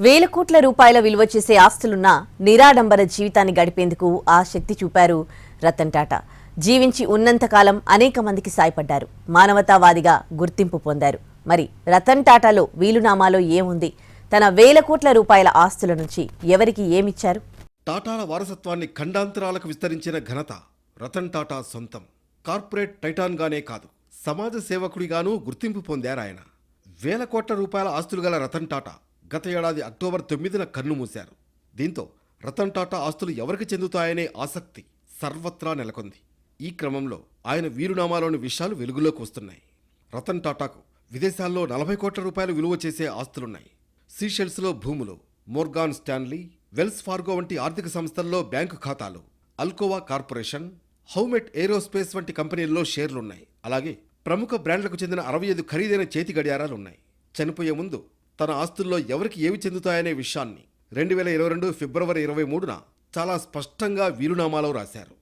వేల కోట్ల రూపాయల విలువ చేసే ఆస్తులున్న నిరాడంబర జీవితాన్ని గడిపేందుకు ఆ శక్తి చూపారు రతన్ టాటా. జీవించి ఉన్నంతకాలం అనేక మందికి సాయపడ్డారు. మానవతావాదిగా గుర్తింపు పొందారు. మరి రతన్ టాటాలో వీలునామాలో ఏముంది? తన వేల కోట్ల రూపాయల ఆస్తుల నుంచి ఎవరికి ఏమిచ్చారు? టాటాల వారసత్వాన్ని ఖండాంతరాలకు విస్తరించిన ఘనత రతన్ టాటా సొంతం. కార్పొరేట్ టైటాన్గానే కాదు, సమాజ సేవకుడిగానూ గుర్తింపు పొందారాయన. వేల కోట్ల రూపాయల ఆస్తులు గల రతన్ టాటా గత ఏడాది అక్టోబర్ 9న కన్నుమూశారు. దీంతో రతన్ టాటా ఆస్తులు ఎవరికి చెందుతాయనే ఆసక్తి సర్వత్రా నెలకొంది. ఈ క్రమంలో ఆయన వీరునామాలోని విషయాలు వెలుగులోకి వస్తున్నాయి. రతన్ టాటాకు విదేశాల్లో 40 కోట్ల రూపాయలు విలువ చేసే ఆస్తులున్నాయి. సీషెల్స్లో భూములు, మోర్గాన్ స్టాన్లీ, వెల్స్ ఫార్గో వంటి ఆర్థిక సంస్థల్లో బ్యాంకు ఖాతాలు, అల్కోవా కార్పొరేషన్, హౌమెట్ ఏరోస్పేస్ వంటి కంపెనీల్లో షేర్లున్నాయి. అలాగే ప్రముఖ బ్రాండ్లకు చెందిన 65 ఖరీదైన చేతి గడియారాలున్నాయి. చనిపోయే ముందు తన ఆస్తుల్లో ఎవరికి ఏవి చెందుతాయనే విషయాన్ని 2022 ఫిబ్రవరి 23న చాలా స్పష్టంగా వీలునామాలో రాశారు.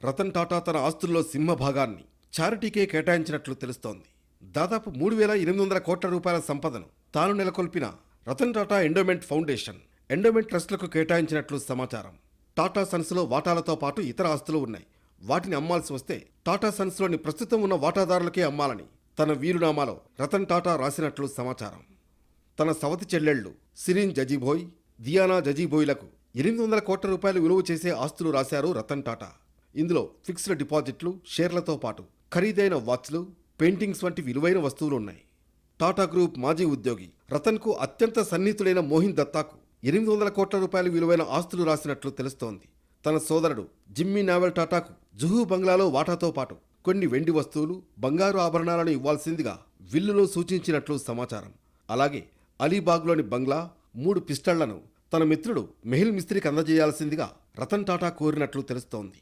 రతన్ టాటా తన ఆస్తుల్లో సింహభాగాన్ని చారిటీకే కేటాయించినట్లు తెలుస్తోంది. దాదాపు 3,800 కోట్ల రూపాయల సంపదను తాను నెలకొల్పిన Ratan Tata endowment foundation, endowment ట్రస్టులకు కేటాయించినట్లు సమాచారం. టాటా సన్స్లో వాటాలతో పాటు ఇతర ఆస్తులు ఉన్నాయి. వాటిని అమ్మాల్సి వస్తే టాటా సన్స్లోని ప్రస్తుతం ఉన్న వాటాదారులకే అమ్మాలని తన వీలునామాలో రతన్ టాటా రాసినట్లు సమాచారం. తన సవతి చెల్లెళ్లు సిరీన్ జజీభోయ్, దియానా జజీభోయ్లకు 800 కోట్ల రూపాయలు విలువ చేసే ఆస్తులు రాశారు రతన్ టాటా. ఇందులో ఫిక్స్డ్ డిపాజిట్లు, షేర్లతో పాటు ఖరీదైన వాచ్లు, పెయింటింగ్స్ వంటి విలువైన వస్తువులు ఉన్నాయి. టాటా గ్రూప్ మాజీ ఉద్యోగి రతన్కు అత్యంత సన్నిహితుడైన మోహిన్ దత్తాకు 800 కోట్ల రూపాయలు విలువైన ఆస్తులు రాసినట్లు తెలుస్తోంది. తన సోదరుడు జిమ్మీ నావెల్ టాటాకు జుహూ బంగ్లాలో వాటాతో పాటు కొన్ని వెండి వస్తువులు, బంగారు ఆభరణాలను ఇవ్వాల్సిందిగా విల్లులో సూచించినట్లు సమాచారం. అలాగే అలీబాగ్లోని బంగ్లా, 3 పిస్టళ్లను తన మిత్రుడు మెహిల్ మిస్త్రికి అందజేయాల్సిందిగా రతన్ టాటా కోరినట్లు తెలుస్తోంది.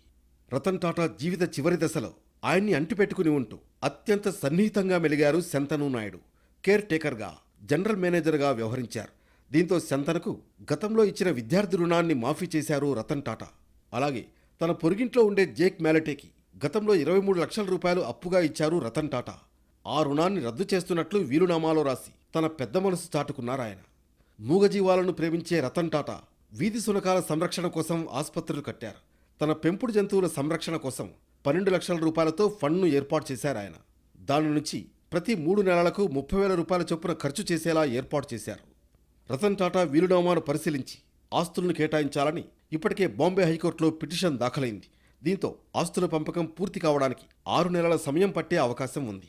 రతన్ టాటా జీవిత చివరి దశలో ఆయన్ని అంటిపెట్టుకుని ఉంటూ అత్యంత సన్నిహితంగా మెలిగారు శంతను నాయుడు. కేర్ టేకర్గా, జనరల్ మేనేజర్గా వ్యవహరించారు. దీంతో శంతనకు గతంలో ఇచ్చిన విద్యార్థి రుణాన్ని మాఫీ చేశారు రతన్ టాటా. అలాగే తన పొరుగింట్లో ఉండే జేక్ మ్యాలటేకి గతంలో 23 లక్షల రూపాయలు అప్పుగా ఇచ్చారు రతన్ టాటా. ఆ రుణాన్ని రద్దు చేస్తున్నట్లు వీలునామాలో రాసి తన పెద్ద మనసు చాటుకున్నారాయన. మూగజీవాలను ప్రేమించే రతన్ టాటా వీధి శునకాల సంరక్షణ కోసం ఆసుపత్రులు కట్టారు. తన పెంపుడు జంతువుల సంరక్షణ కోసం 12 లక్షల రూపాయలతో ఫండ్ను ఏర్పాటు చేశారాయన. దాని నుంచి ప్రతి 3 నెలలకు 30,000 రూపాయల చొప్పున ఖర్చు చేసేలా ఏర్పాటు చేశారు. రతన్ టాటా వీలునామాను పరిశీలించి ఆస్తులను కేటాయించాలని ఇప్పటికే బాంబే హైకోర్టులో పిటిషన్ దాఖలైంది. దీంతో ఆస్తుల పంపకం పూర్తి కావడానికి 6 నెలల సమయం పట్టే అవకాశం ఉంది.